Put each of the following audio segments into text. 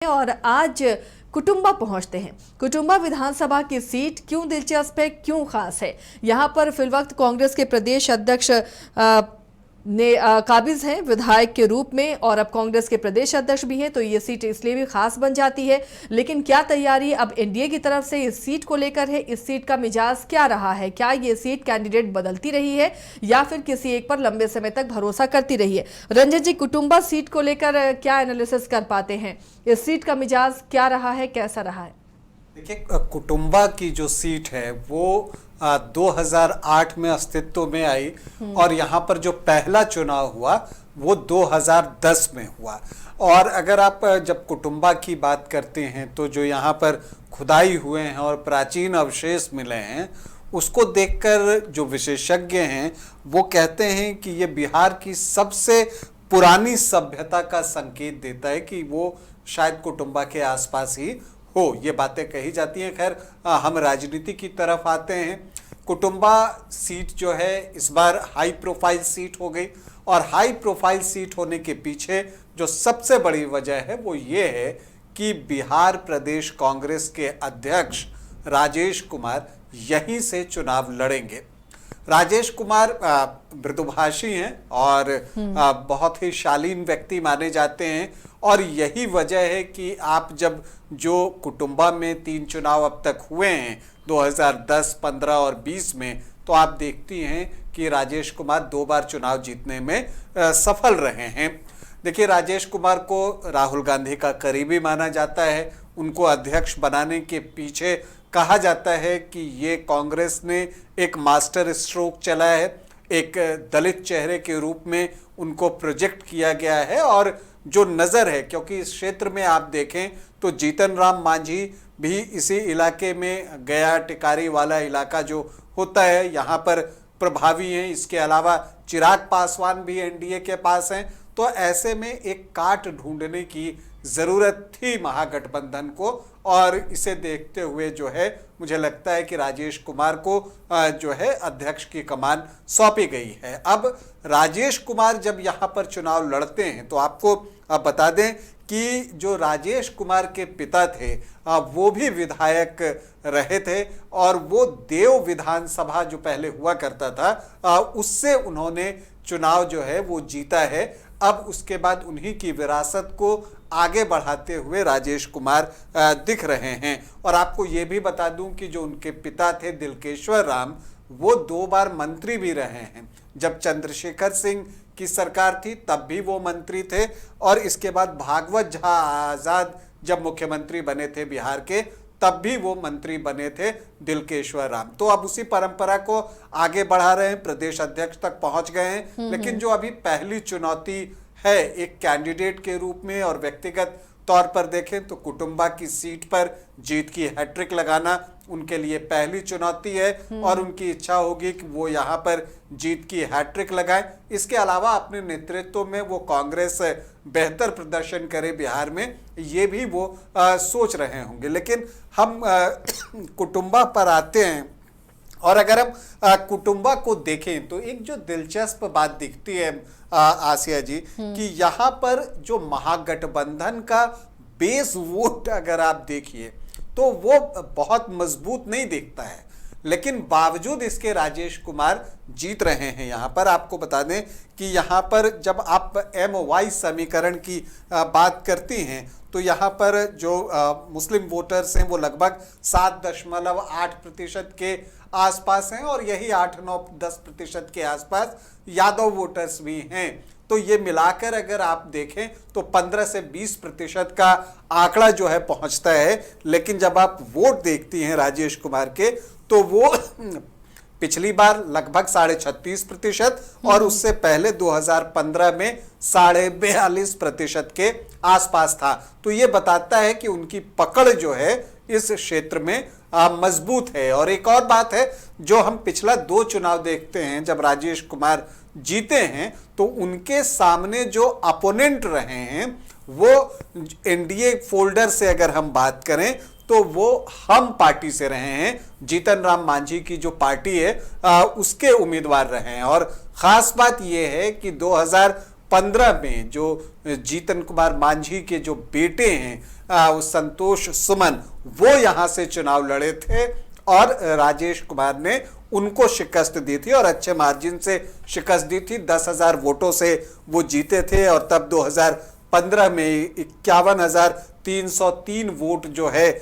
और आज कुटुंबा पहुंचते हैं। कुटुंबा विधानसभा की सीट क्यों दिलचस्प है, क्यों खास है? यहां पर फिलवक्त कांग्रेस के प्रदेश अध्यक्ष काबिज हैं विधायक के रूप में और अब कांग्रेस के प्रदेश अध्यक्ष भी हैं, तो ये सीट इसलिए भी खास बन जाती है। लेकिन क्या तैयारी अब एनडीए की तरफ से इस सीट को लेकर है? इस सीट का मिजाज क्या रहा है? क्या ये सीट कैंडिडेट बदलती रही है या फिर किसी एक पर लंबे समय तक भरोसा करती रही है? रंजन जी, कुटुंबा सीट को लेकर क्या एनालिसिस कर पाते हैं? इस सीट का मिजाज क्या रहा है, कैसा रहा है? देखिए, कुटुंबा की जो सीट है वो 2008 में अस्तित्व में आई और यहाँ पर जो पहला चुनाव हुआ वो 2010 में हुआ। और अगर आप जब कुटुंबा की बात करते हैं तो जो यहाँ पर खुदाई हुए हैं और प्राचीन अवशेष मिले हैं, उसको देखकर जो विशेषज्ञ हैं वो कहते हैं कि ये बिहार की सबसे पुरानी सभ्यता का संकेत देता है कि वो शायद कुटुंबा के आसपास ही हो। ये बातें कही जाती हैं। खैर, हम राजनीति की तरफ आते हैं। कुटुंबा सीट जो है इस बार हाई प्रोफाइल सीट हो गई और हाई प्रोफाइल सीट होने के पीछे जो सबसे बड़ी वजह है वो ये है कि बिहार प्रदेश कांग्रेस के अध्यक्ष राजेश कुमार यहीं से चुनाव लड़ेंगे। राजेश कुमार मृदुभाषी हैं और बहुत ही शालीन व्यक्ति माने जाते हैं और यही वजह है कि आप जब जो कुटुंबा में 3 चुनाव अब तक हुए हैं 2010, 15 और 20 में, तो आप देखती हैं कि राजेश कुमार 2 बार चुनाव जीतने में सफल रहे हैं। देखिए, राजेश कुमार को राहुल गांधी का करीबी माना जाता है। उनको अध्यक्ष बनाने के पीछे कहा जाता है कि ये कांग्रेस ने एक मास्टर स्ट्रोक चला है, एक दलित चेहरे के रूप में उनको प्रोजेक्ट किया गया है। और जो नज़र है, क्योंकि इस क्षेत्र में आप देखें तो जीतन राम मांझी भी इसी इलाके में, गया टिकारी वाला इलाका जो होता है, यहाँ पर प्रभावी हैं। इसके अलावा चिराग पासवान भी एनडीए के पास हैं। तो ऐसे में एक काट ढूंढने की ज़रूरत थी महागठबंधन को और इसे देखते हुए जो है मुझे लगता है कि राजेश कुमार को जो है अध्यक्ष की कमान सौंपी गई है। अब राजेश कुमार जब यहाँ पर चुनाव लड़ते हैं तो आपको बता दें कि जो राजेश कुमार के पिता थे वो भी विधायक रहे थे और वो देव विधानसभा जो पहले हुआ करता था उससे उन्होंने चुनाव जो है वो जीता है। अब उसके बाद उन्हीं की विरासत को आगे बढ़ाते हुए राजेश कुमार दिख रहे हैं। और आपको ये भी बता दूं कि जो उनके पिता थे दिलकेश्वर राम, वो 2 बार मंत्री भी रहे हैं। जब चंद्रशेखर सिंह की सरकार थी तब भी वो मंत्री थे और इसके बाद भागवत झा आजाद जब मुख्यमंत्री बने थे बिहार के तब भी वो मंत्री बने थे दिलकेश्वर राम। तो अब उसी परंपरा को आगे बढ़ा रहे हैं, प्रदेश अध्यक्ष तक पहुंच गए हैं। लेकिन जो अभी पहली चुनौती है एक कैंडिडेट के रूप में और व्यक्तिगत तौर पर देखें तो कुटुंबा की सीट पर जीत की हैट्रिक लगाना उनके लिए पहली चुनौती है और उनकी इच्छा होगी कि वो यहाँ पर जीत की हैट्रिक लगाएं। इसके अलावा अपने नेतृत्व में वो कांग्रेस बेहतर प्रदर्शन करे बिहार में, ये भी वो सोच रहे होंगे। लेकिन हम कुटुंबा पर आते हैं और अगर हम कुटुंबा को देखें तो एक जो दिलचस्प बात दिखती है आसिया जी कि यहाँ पर जो महागठबंधन का बेस वोट अगर आप देखिए तो वो बहुत मजबूत नहीं दिखता है, लेकिन बावजूद इसके राजेश कुमार जीत रहे हैं। यहाँ पर आपको बता दें कि यहाँ पर जब आप MY समीकरण की बात करती हैं तो यहाँ पर जो मुस्लिम वोटर्स हैं वो लगभग 7.8% के आसपास हैं और यही 8-9-10% के आसपास यादव वोटर्स भी हैं। तो ये मिलाकर अगर आप देखें तो 15 से 20% का आंकड़ा जो है पहुंचता है। लेकिन जब आप वोट देखती हैं राजेश कुमार के तो वो पिछली बार लगभग 36.5% और उससे पहले 2015 में 42.5% के आसपास था। तो ये बताता है कि उनकी पकड़ जो है इस क्षेत्र में मजबूत है। और एक और बात है, जो हम पिछला 2 चुनाव देखते हैं जब राजेश कुमार जीते हैं तो उनके सामने जो अपोनेंट रहे हैं वो एनडीए फोल्डर से अगर हम बात करें तो वो हम पार्टी से रहे हैं। जीतन राम मांझी की जो पार्टी है उसके उम्मीदवार रहे हैं। और खास बात यह है कि 2015 में जो जीतन कुमार मांझी के जो बेटे हैं उस संतोष सुमन, वो यहाँ से चुनाव लड़े थे और राजेश कुमार ने उनको शिकस्त दी थी और अच्छे मार्जिन से शिकस्त दी थी। 10,000 वोटों से वो जीते थे और तब 2015 में 51,303 वोट जो है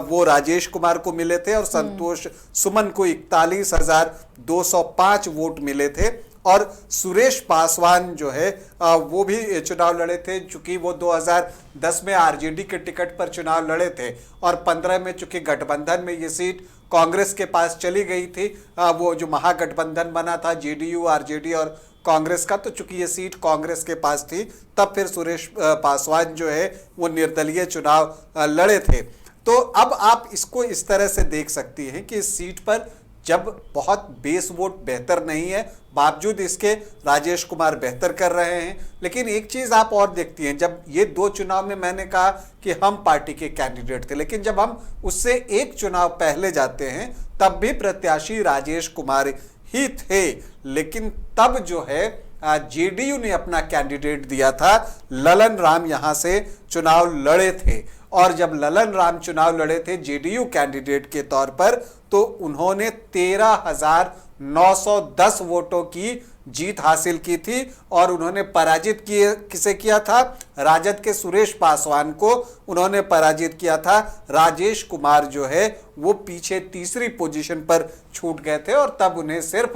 वो राजेश कुमार को मिले थे और संतोष सुमन को 41,205 वोट मिले थे। और सुरेश पासवान जो है वो भी चुनाव लड़े थे, चूंकि वो 2010 में आरजेडी के टिकट पर चुनाव लड़े थे और 15 में चूंकि गठबंधन में ये सीट कांग्रेस के पास चली गई थी, वो जो महागठबंधन बना था जेडीयू आरजेडी और कांग्रेस का, तो चूंकि ये सीट कांग्रेस के पास थी तब फिर सुरेश पासवान जो है वो निर्दलीय चुनाव लड़े थे। तो अब आप इसको इस तरह से देख सकती हैं कि इस सीट पर जब बहुत बेस वोट बेहतर नहीं है, बावजूद इसके राजेश कुमार बेहतर कर रहे हैं। लेकिन एक चीज आप और देखती हैं, जब ये 2 चुनाव में मैंने कहा कि हम पार्टी के कैंडिडेट थे, लेकिन जब हम उससे एक चुनाव पहले जाते हैं तब भी प्रत्याशी राजेश कुमार ही थे, लेकिन तब जो है जेडीयू ने अपना कैंडिडेट दिया था, ललन राम यहाँ से चुनाव लड़े थे। और जब ललन राम चुनाव लड़े थे जेडीयू कैंडिडेट के तौर पर, तो उन्होंने 13,910 वोटों की जीत हासिल की थी और उन्होंने पराजित किसे किया था? राजद के सुरेश पासवान को उन्होंने पराजित किया था। राजेश कुमार जो है वो पीछे तीसरी पोजीशन पर छूट गए थे और तब उन्हें सिर्फ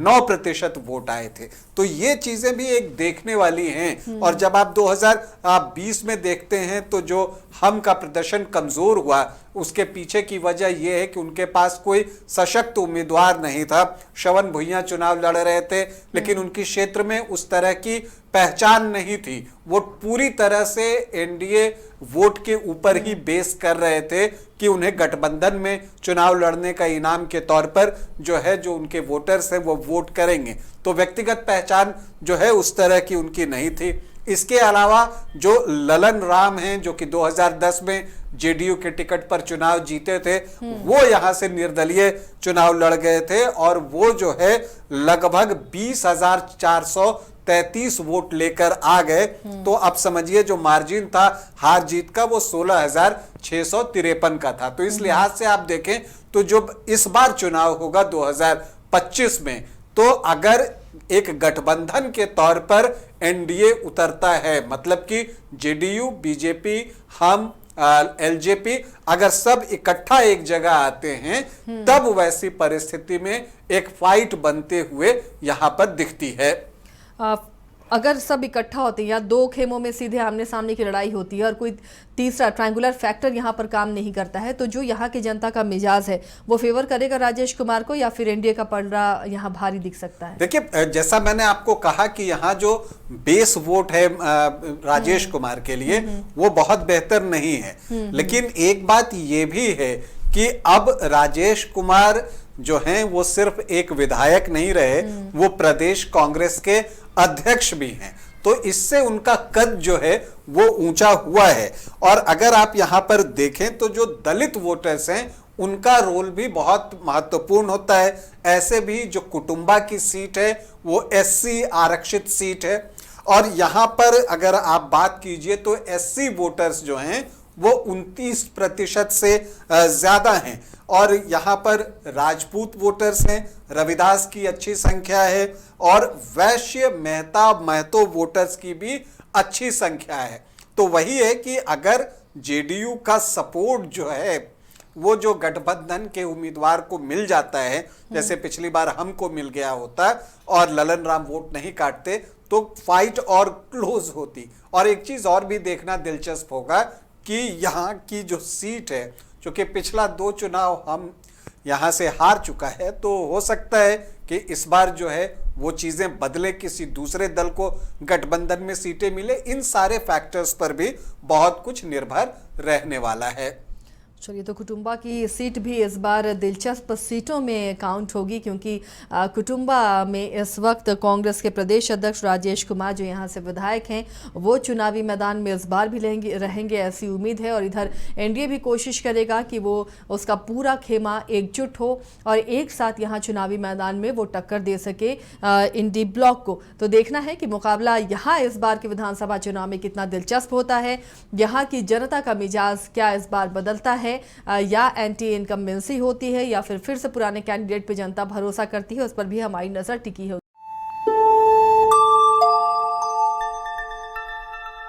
9% वोट आए थे। तो ये चीजें भी एक देखने वाली हैं। और जब आप 2020 में देखते हैं तो जो हम का प्रदर्शन कमजोर हुआ, उसके पीछे की वजह यह है कि उनके पास कोई सशक्त उम्मीदवार नहीं था। श्रवण भुइयां चुनाव लड़ रहे थे, लेकिन उनकी क्षेत्र में उस तरह की पहचान नहीं थी। वो पूरी तरह से एनडीए वोट के ऊपर ही बेस कर रहे थे कि उन्हें गठबंधन में चुनाव लड़ने का इनाम के तौर पर जो है, जो उनके वोटर्स हैं वो वोट करेंगे। तो व्यक्तिगत पहचान जो है उस तरह की उनकी नहीं थी। इसके अलावा जो ललन राम हैं, जो कि 2010 में जेडीयू के टिकट पर चुनाव जीते थे, वो यहां से निर्दलीय चुनाव लड़ गए थे और वो जो है लगभग 20,433 वोट लेकर आ गए। तो अब समझिए जो मार्जिन था हार जीत का वो 16,653 का था। तो इस लिहाज से आप देखें तो जो इस बार चुनाव होगा 2025 में, तो अगर एक गठबंधन के तौर पर एनडीए उतरता है, मतलब कि जेडीयू, बीजेपी, हम, एलजेपी अगर सब इकट्ठा एक जगह आते हैं, तब वैसी परिस्थिति में एक फाइट बनते हुए यहां पर दिखती है। अगर सब इकट्ठा होते हैं या 2 खेमों में सीधे आमने सामने की लड़ाई होती है और कोई तीसरा ट्रायंगुलर फैक्टर यहाँ पर काम नहीं करता है, तो जो यहाँ की जनता का मिजाज है वो फेवर करेगा राजेश कुमार को या फिर एनडीए का पलड़ा यहाँ भारी दिख सकता है? देखिए, जैसा मैंने आपको कहा कि यहाँ जो बेस वोट है राजेश कुमार के लिए वो बहुत बेहतर नहीं है, लेकिन एक बात ये भी है कि अब राजेश कुमार जो हैं वो सिर्फ एक विधायक नहीं रहे, वो प्रदेश कांग्रेस के अध्यक्ष भी हैं। तो इससे उनका कद जो है वो ऊंचा हुआ है। और अगर आप यहां पर देखें तो जो दलित वोटर्स हैं उनका रोल भी बहुत महत्वपूर्ण होता है। ऐसे भी जो कुटुंबा की सीट है वो एससी आरक्षित सीट है और यहां पर अगर आप बात कीजिए तो एससी वोटर्स जो हैं वो 29% से ज्यादा हैं और यहाँ पर राजपूत वोटर्स हैं, रविदास की अच्छी संख्या है और वैश्य महतो वोटर्स की भी अच्छी संख्या है। तो वही है कि अगर जेडीयू का सपोर्ट जो है वो जो गठबंधन के उम्मीदवार को मिल जाता है, जैसे पिछली बार हमको मिल गया होता और ललन राम वोट नहीं काटते, तो फाइट और क्लोज होती। और एक चीज और भी देखना दिलचस्प होगा कि यहाँ की जो सीट है, क्योंकि पिछला 2 चुनाव हम यहाँ से हार चुका है, तो हो सकता है कि इस बार जो है वो चीजें बदले, किसी दूसरे दल को गठबंधन में सीटें मिले। इन सारे फैक्टर्स पर भी बहुत कुछ निर्भर रहने वाला है। चलिए, तो कुटुंबा की सीट भी इस बार दिलचस्प सीटों में काउंट होगी, क्योंकि कुटुंबा में इस वक्त कांग्रेस के प्रदेश अध्यक्ष राजेश कुमार जो यहाँ से विधायक हैं, वो चुनावी मैदान में इस बार भी रहेंगे ऐसी उम्मीद है। और इधर एनडीए भी कोशिश करेगा कि वो उसका पूरा खेमा एकजुट हो और एक साथ यहाँ चुनावी मैदान में वो टक्कर दे सके इंडी ब्लॉक को। तो देखना है कि मुकाबला यहाँ इस बार के विधानसभा चुनाव में कितना दिलचस्प होता है, यहाँ की जनता का मिजाज क्या इस बार बदलता है, या एंटी इनकम्बेंसी होती है, या फिर से पुराने कैंडिडेट पे जनता भरोसा करती है, उस पर भी हमारी नजर टिकी होगी।